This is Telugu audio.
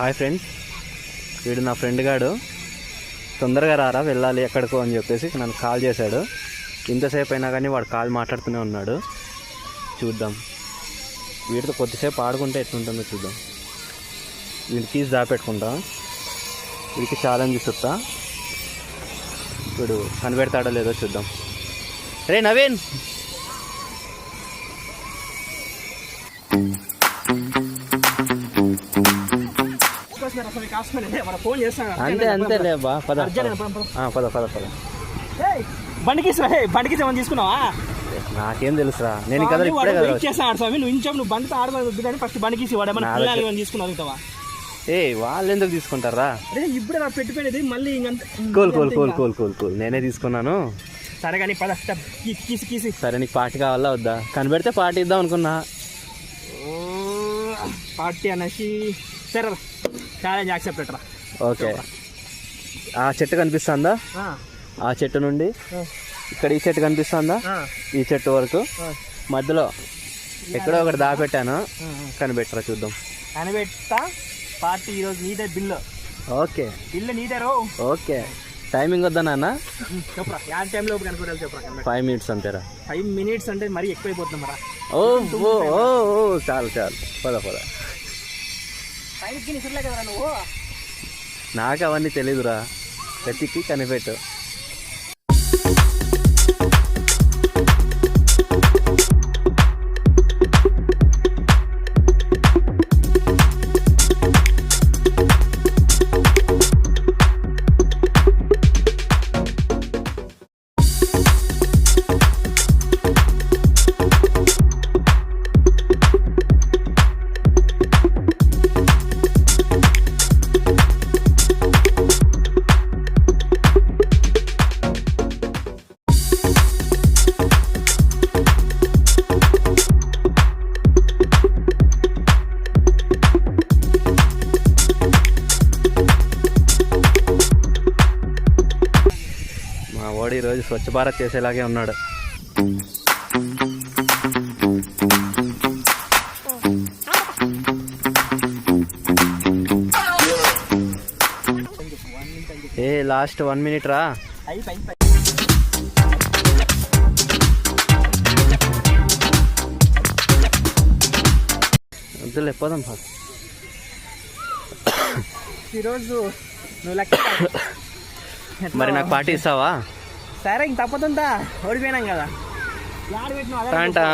హాయ్ ఫ్రెండ్స్, వీడు నా ఫ్రెండ్ గాడు. తొందరగా రారా వెళ్ళాలి ఎక్కడికో అని చెప్పేసి నన్ను కాల్ చేశాడు. ఇంతసేపు అయినా కానీ వాడు కాల్ మాట్లాడుతూనే ఉన్నాడు. చూద్దాం, వీడితో కొద్దిసేపు ఆడుకుంటే ఎట్లుంటుందో చూద్దాం. వీడి కీస్ దాపెట్టుకుంటా, వీడికి ఛాలెంజ్ ఇస్తా. వీడు కనిపెడతాడో లేదో చూద్దాం. రే నవీన్, అంతే అంతేలే బా. పద పద పద పద. బండికి బండికి ఏమని తీసుకున్నావా? నాకేం తెలుసురా, నేను కదా ఇప్పుడే కదా చేస్తాను స్వామి. నువ్వు ఇంచం నువ్వు బండితో ఆడదు కానీ ఫస్ట్ బండికి తీసుకున్నావు. ఏ వాళ్ళు ఎందుకు తీసుకుంటారా? అదే ఇప్పుడే నాకు పెట్టిపోయినది మళ్ళీ. Cool cool cool cool cool cool నేనే తీసుకున్నాను. సరే కానీ పద కీసి. సరే, నీకు పార్టీ కావాలా వద్దా? కనిపెడితే పార్టీ ఇద్దాం అనుకున్నా. పార్టీ అనేసి సరే ఛాలెంజ్ యాక్సెప్ట్ రా. ఓకే, ఆ చెట్టు కనిపిస్తుందా? ఆ చెట్టు నుండి ఇక్కడ ఈ చెట్టు కనిపిస్తుందా? ఈ చెట్టు వరకు మధ్యలో ఎక్కడో ఒకటి దాపెట్టాను. కనిపెట్టరా చూద్దాం. కనిపెట్టా. పార్టీ ఈరోజు నీదే బిల్లు. ఓకే, బిల్లు నీదే రో. ఓకే, టైమింగ్ వద్దా నాన్న? చెప్పరా, యా టైంలో కనుక్కోవాలి చెప్పరా. 5 minutes అంతేరా? 5 minutes అంటే మరీ ఎక్కువైపోతుంది మరా. ఓ చాలు చాలు, పద పద. కదరా నువ్వు. నాకు అవన్నీ తెలీదురా, ప్రతికి కనిపెట్టు. వాడు ఈరోజు స్వచ్ఛ భారత్ చేసేలాగే ఉన్నాడు. ఏ లాస్ట్ 1 minute రా. వద్దులే, పోదాం సార్. ఈరోజు నువ్వు లెక్క మరి నాకు పార్టీ ఇస్తావా? సరే, ఇంక తప్పతుందా, ఓడిపోయినాం కదా. టాంటా.